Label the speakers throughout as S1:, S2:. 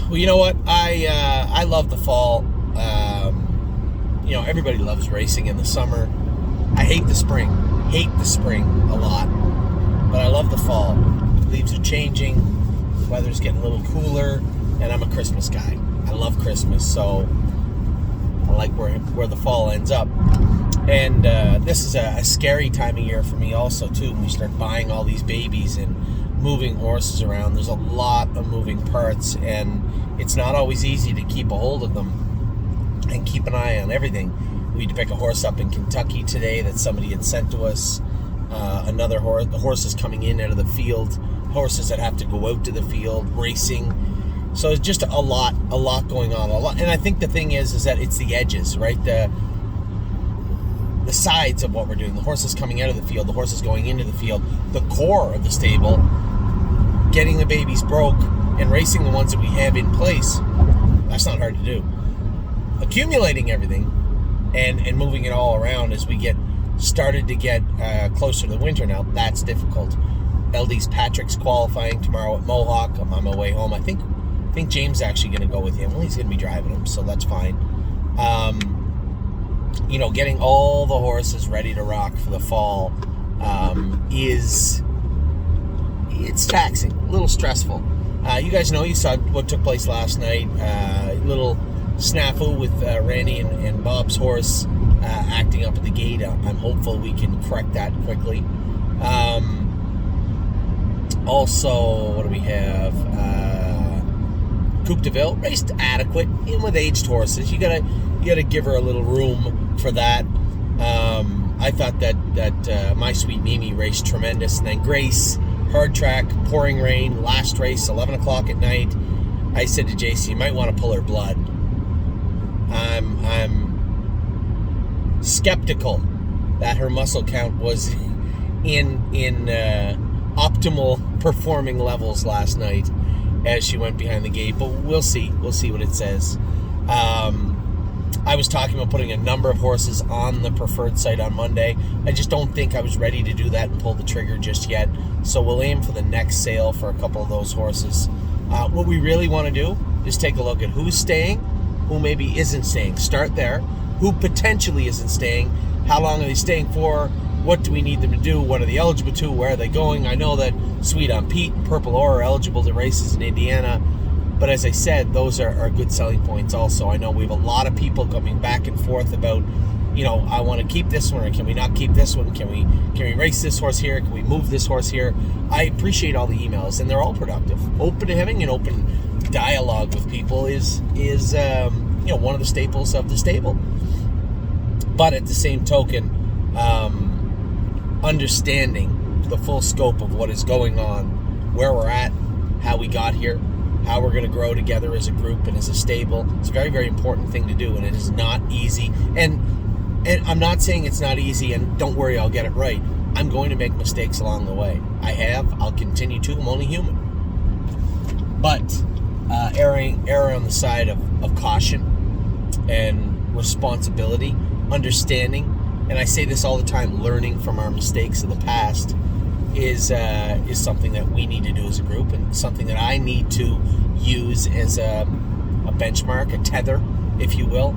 S1: Well, you know what? I love the fall. Everybody loves racing in the summer. I hate the spring. Hate the spring a lot. But I love the fall. Leaves are changing. Weather's getting a little cooler. And I'm a Christmas guy. I love Christmas. So I like where the fall ends up. And this is a scary time of year for me also, too. When we start buying all these babies and moving horses around. There's a lot of moving parts. And it's not always easy to keep a hold of them and keep an eye on everything. We had to pick a horse up in Kentucky today that somebody had sent to us. Another horse, the horses coming in out of the field, horses that have to go out to the field, racing. So it's just a lot going on. And I think the thing is that it's the edges, right? The sides of what we're doing. The horses coming out of the field, the horses going into the field, the core of the stable, getting the babies broke and racing the ones that we have in place. That's not hard to do. Accumulating everything and moving it all around as we started to get closer to the winter now, that's difficult. LD's Patrick's qualifying tomorrow at Mohawk. I'm on my way home. I think James is actually going to go with him. Well, he's going to be driving him, so that's fine. Getting all the horses ready to rock for the fall it's taxing, a little stressful. You guys know, you saw what took place last night. Little snafu with Randy and Bob's horse acting up at the gate. I'm hopeful we can correct that quickly. Also, what do we have? Coupe de Ville raced adequate, in with aged horses. You gotta give her a little room for that. I thought that My Sweet Mimi raced tremendous, and then Grace, hard track, pouring rain, last race, 11 o'clock at night. I said to JC, you might want to pull her blood. I'm skeptical that her muscle count was in optimal performing levels last night as she went behind the gate, but we'll see what it says. I was talking about putting a number of horses on the preferred site on Monday. I just don't think I was ready to do that and pull the trigger just yet, so we'll aim for the next sale for a couple of those horses. What we really want to do is take a look at who's staying, who maybe isn't staying. Start there. Who potentially isn't staying? How long are they staying for? What do we need them to do? What are they eligible to? Where are they going? I know that Sweet on Pete and Purple Ore are eligible to races in Indiana, but as I said, those are good selling points also. I know we have a lot of people coming back and forth about, I want to keep this one, or can we not keep this one? Can we race this horse here? Can we move this horse here? I appreciate all the emails, and they're all productive. Having an open dialogue with people is one of the staples of the stable. But at the same token, understanding the full scope of what is going on, where we're at, how we got here, how we're going to grow together as a group and as a stable. It's a very, very important thing to do, and it is not easy. And I'm not saying it's not easy, and don't worry, I'll get it right. I'm going to make mistakes along the way. I'll continue to. I'm only human. But err on the side of caution and responsibility, understanding, and I say this all the time, learning from our mistakes of the past is something that we need to do as a group, and something that I need to use as a benchmark, a tether, if you will.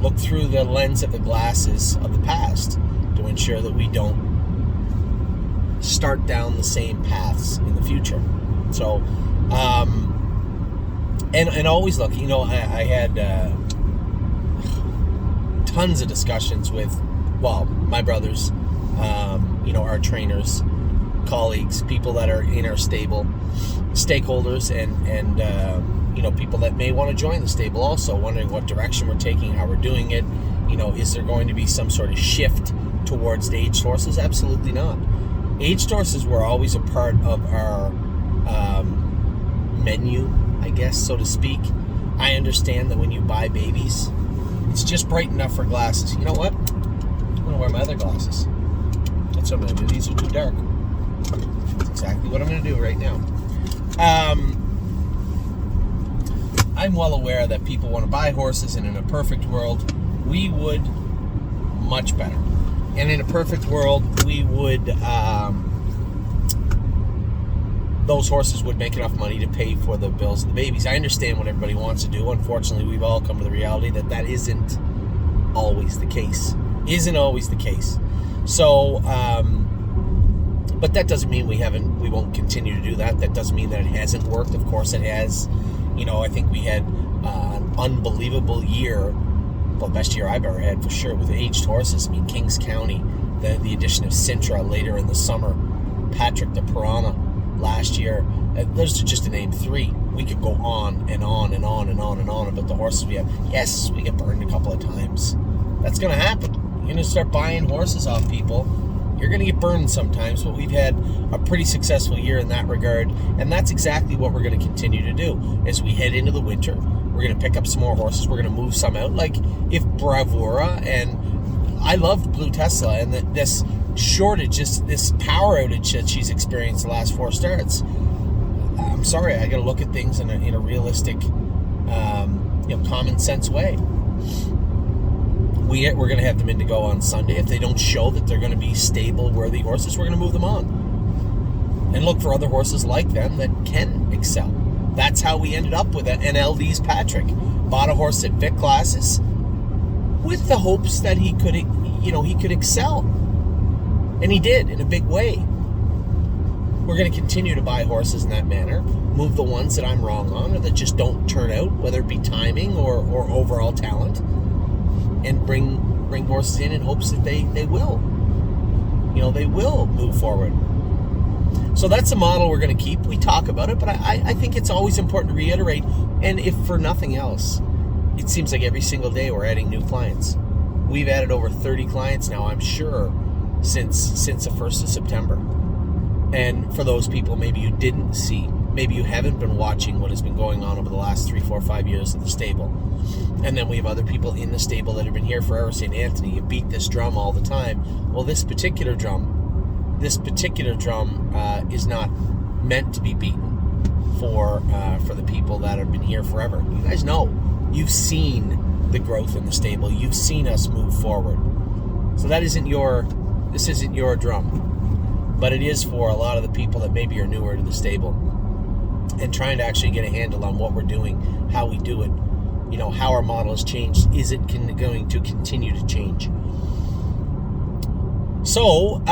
S1: Look through the lens of the glasses of the past to ensure that we don't start down the same paths in the future. So, and always look, I had tons of discussions with, my brothers, our trainers, colleagues, people that are in our stable, stakeholders, and people that may want to join the stable also, wondering what direction we're taking, how we're doing it. Is there going to be some sort of shift towards the aged horses? Absolutely not. Aged horses were always a part of our menu, I guess, so to speak. I understand that when you buy babies, it's just bright enough for glasses. You know what? I'm going to wear my other glasses. That's what I'm going to do. These are too dark. That's exactly what I'm going to do right now. I'm well aware that people want to buy horses, and in a perfect world, we would much better. And in a perfect world, we would those horses would make enough money to pay for the bills of the babies. I understand what everybody wants to do. Unfortunately, we've all come to the reality that isn't always the case. So, but that doesn't mean we won't continue to do that. That doesn't mean that it hasn't worked. Of course it has. I think we had an unbelievable year, the best year I've ever had for sure, with aged horses. Kings County, the addition of Sintra later in the summer, Patrick the Piranha last year. Those are just to name three. We could go on and on and on and on and on about the horses we have. Yes, we get burned a couple of times. That's going to happen. You're going to start buying horses off people. You're going to get burned sometimes, but we've had a pretty successful year in that regard, and that's exactly what we're going to continue to do. As we head into the winter, we're going to pick up some more horses. We're going to move some out. Like if Bravura, and I loved Blue Tesla, and this shortage, this power outage that she's experienced the last 4 starts. I'm sorry, I got to look at things in a realistic, common sense way. We're going to have them in to go on Sunday. If they don't show that they're going to be stable, worthy horses, we're going to move them on and look for other horses like them that can excel. That's how we ended up with NLD's Patrick. Bought a horse at Vic Classes with the hopes that he could excel, and he did in a big way. We're going to continue to buy horses in that manner, move the ones that I'm wrong on or that just don't turn out, whether it be timing or overall talent, and bring horses in hopes that they will move forward. So that's the model we're going to keep. We talk about it, but I think it's always important to reiterate, and if for nothing else, it seems like every single day we're adding new clients. We've added over 30 clients now, I'm sure, since the 1st of September. And for those people maybe you didn't see, maybe you haven't been watching what has been going on over the last 3, 4, 5 years at the stable. And then we have other people in the stable that have been here forever saying, Anthony, you beat this drum all the time. Well, this particular drum is not meant to be beaten for the people that have been here forever. You guys know, you've seen the growth in the stable. You've seen us move forward. So this isn't your drum. But it is for a lot of the people that maybe are newer to the stable and trying to actually get a handle on what we're doing, how we do it, how our model has changed. Is it going to continue to change? So,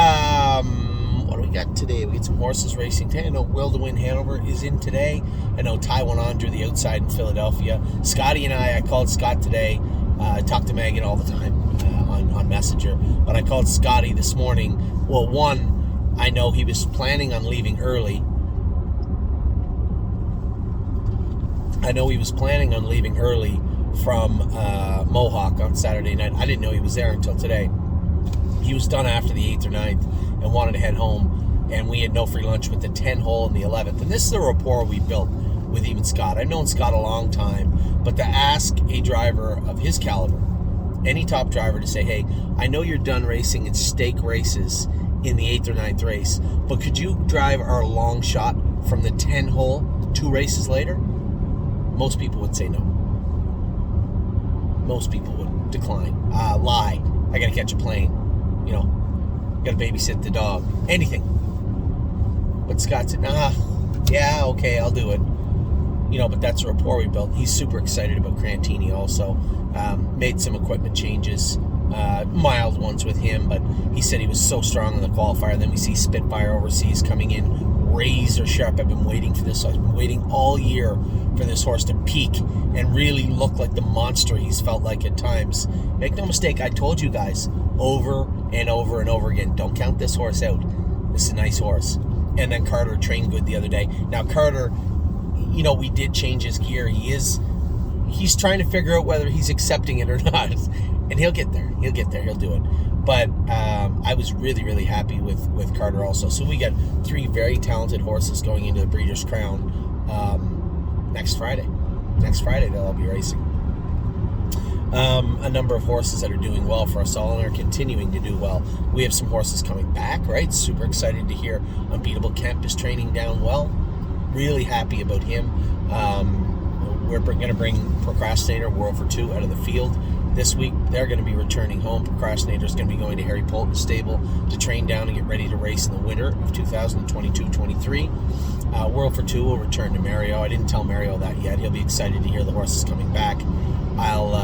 S1: what do we got today? We get some horses racing today. I know Will to Win Hanover is in today. I know Taiwan on drew the outside in Philadelphia. Scotty and I called Scott today. I talk to Megan all the time on Messenger, but I called Scotty this morning. Well, I know he was planning on leaving early. From Mohawk on Saturday night. I didn't know he was there until today. He was done after the 8th or 9th and wanted to head home, and we had no free lunch with the 10 hole and the 11th. And this is the rapport we built with even Scott. I've known Scott a long time, but to ask a driver of his caliber, any top driver, to say, hey, I know you're done racing in stake races in the 8th or 9th race, but could you drive our long shot from the 10 hole 2 races later? Most people would say no. Most people would decline. Lie. I gotta catch a plane. Gotta babysit the dog. Anything. But Scott said, yeah, okay, I'll do it. But that's a rapport we built. He's super excited about Crantini also. Made some equipment changes. Mild ones with him, but he said he was so strong in the qualifier. Then we see Spitfire overseas coming in razor sharp. I've been waiting for this. I've been waiting all year for this horse to peak and really look like the monster he's felt like at times. Make no mistake, I told you guys over and over and over again, don't count this horse out. This is a nice horse. And then Carter trained good the other day. Now Carter, we did change his gear. He's trying to figure out whether he's accepting it or not. And he'll get there. He'll do it. But I was really, really happy with Carter also. So we got 3 very talented horses going into the Breeders' Crown next Friday. Next Friday they'll all be racing. A number of horses that are doing well for us all and are continuing to do well. We have some horses coming back, right? Super excited to hear Unbeatable Kemp is training down well. Really happy about him. We're going to bring Procrastinator, World for 2, out of the field this week. They're going to be returning home. Procrastinator is going to be going to Harry Polton's stable to train down and get ready to race in the winter of 2022-23. World for Two will return to Mario. I didn't tell Mario that yet. He'll be excited to hear the horse is coming back. I'll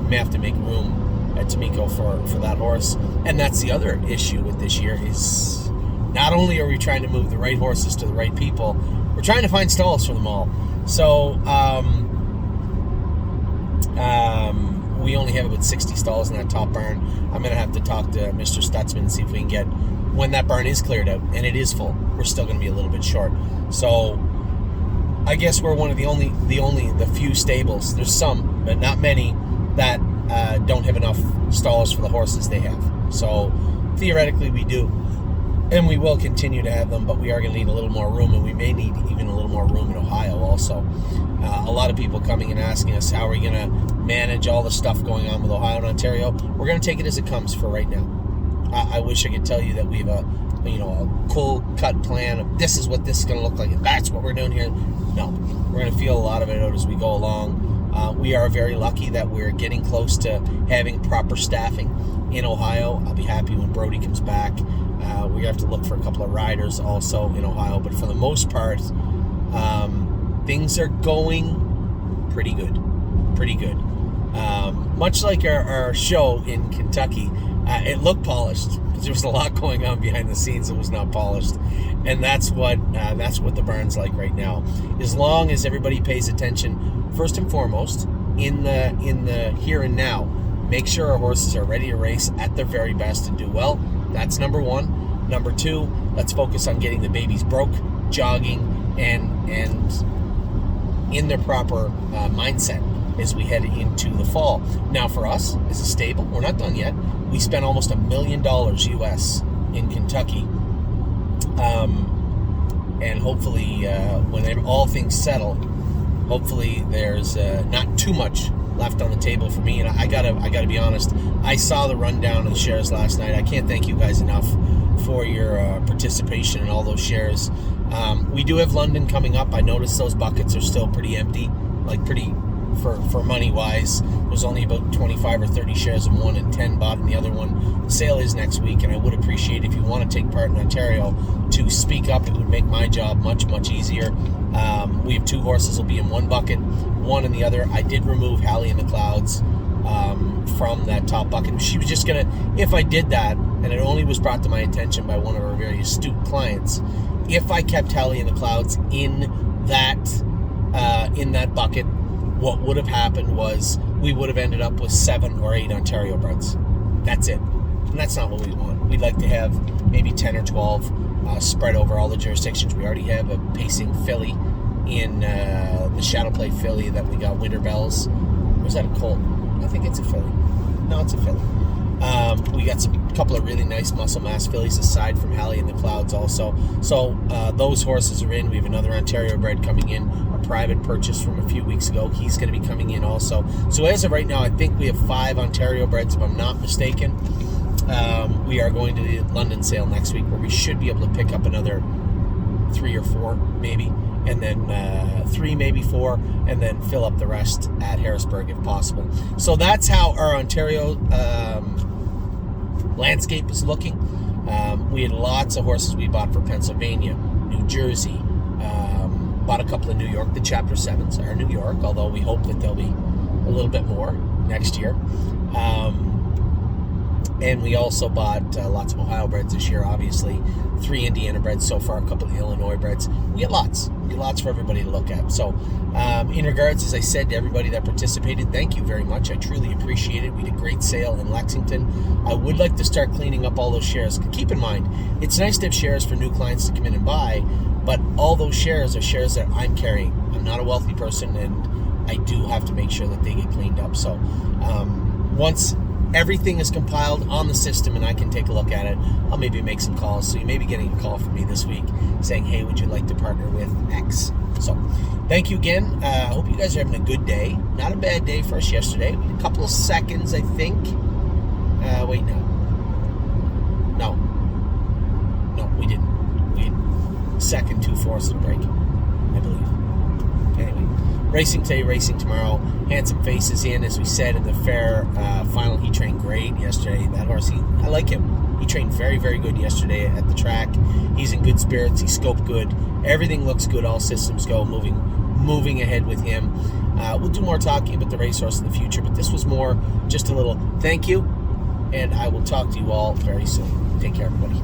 S1: may have to make room at Tamiko for that horse. And that's the other issue with this year is not only are we trying to move the right horses to the right people, we're trying to find stalls for them all. So we only have about 60 stalls in that top barn. I'm going to have to talk to Mr. Stutzman and see if we can get, when that barn is cleared out, and it is full, we're still going to be a little bit short. So I guess we're one of the few stables, there's some, but not many, that don't have enough stalls for the horses they have. So theoretically we do, and we will continue to have them, but we are going to need a little more room, and we may need even a little more room in Ohio also. A lot of people coming and asking us, how are we going to manage all the stuff going on with Ohio and Ontario? We're going to take it as it comes for right now. I wish I could tell you that we have a cool cut plan of this is what this is going to look like, and that's what we're doing here. No, we're going to feel a lot of it out as we go along. We are very lucky that we're getting close to having proper staffing in Ohio. I'll be happy when Brody comes back. We have to look for a couple of riders also in Ohio, but for the most part, things are going pretty good. Much like our show in Kentucky, it looked polished because there was a lot going on behind the scenes that was not polished, and that's what the barn's like right now. As long as everybody pays attention, first and foremost, in the here and now, make sure our horses are ready to race at their very best and do well. That's number one. Number two, let's focus on getting the babies broke, jogging, and in their proper mindset as we head into the fall. Now for us, as a stable, we're not done yet. We spent almost $1 million US in Kentucky. And hopefully, when all things settle, hopefully there's not too much left on the table for me. And I gotta be honest, I saw the rundown of the shares last night. I can't thank you guys enough for your participation in all those shares. We do have London coming up. I noticed those buckets are still pretty empty, for money wise. There's only about 25 or 30 shares in one and 10 bought in the other one. The sale is next week, and I would appreciate if you want to take part in Ontario to speak up. It would make my job much easier. We have two horses will be in one bucket, one in the other. I did remove Hallie in the Clouds from that top bucket. She was just gonna, if I did that, and it only was brought to my attention by one of our very astute clients, if I kept Hallie in the Clouds in that bucket, what would have happened was we would have ended up with 7 or 8 Ontario breds. That's it. And that's not what we want. We'd like to have maybe 10 or 12 spread over all the jurisdictions. We already have a pacing filly in the Shadow Play filly that we got Winter Bells. Or is that a colt? I think it's a filly. No, it's a filly. We got a couple of really nice muscle mass fillies aside from Hallie in the Clouds also. So those horses are in. We have another Ontario bred coming in, a private purchase from a few weeks ago. He's going to be coming in also. So as of right now, I think we have 5 Ontario breds, if I'm not mistaken. We are going to the London sale next week where we should be able to pick up another 3 or 4 maybe, and then 3, maybe 4, and then fill up the rest at Harrisburg if possible. So that's how our Ontario landscape is looking. We had lots of horses we bought for Pennsylvania, New Jersey, bought a couple of New York. The Chapter 7s are New York, although we hope that there'll be a little bit more next year. And we also bought lots of Ohio breds this year, obviously. 3 Indiana breds so far, a couple of Illinois breds. We get lots. We get lots for everybody to look at. So in regards, as I said to everybody that participated, thank you very much. I truly appreciate it. We did a great sale in Lexington. I would like to start cleaning up all those shares. Keep in mind, it's nice to have shares for new clients to come in and buy, but all those shares are shares that I'm carrying. I'm not a wealthy person, and I do have to make sure that they get cleaned up. So once everything is compiled on the system and I can take a look at it, I'll maybe make some calls. So you may be getting a call from me this week saying, hey, would you like to partner with X? So thank you again. I hope you guys are having a good day. Not a bad day for us yesterday. We had a couple of seconds, I think. Wait, no, we didn't. We had second 2/4 of the break, I believe. Anyway, racing today, racing tomorrow. Handsome Faces in, as we said in the fair final. He trained great yesterday. That horse, I like him. He trained very, very good yesterday at the track. He's in good spirits. He scoped good. Everything looks good. All systems go. Moving ahead with him. We'll do more talking about the racehorse in the future, but this was more just a little thank you, and I will talk to you all very soon. Take care, everybody.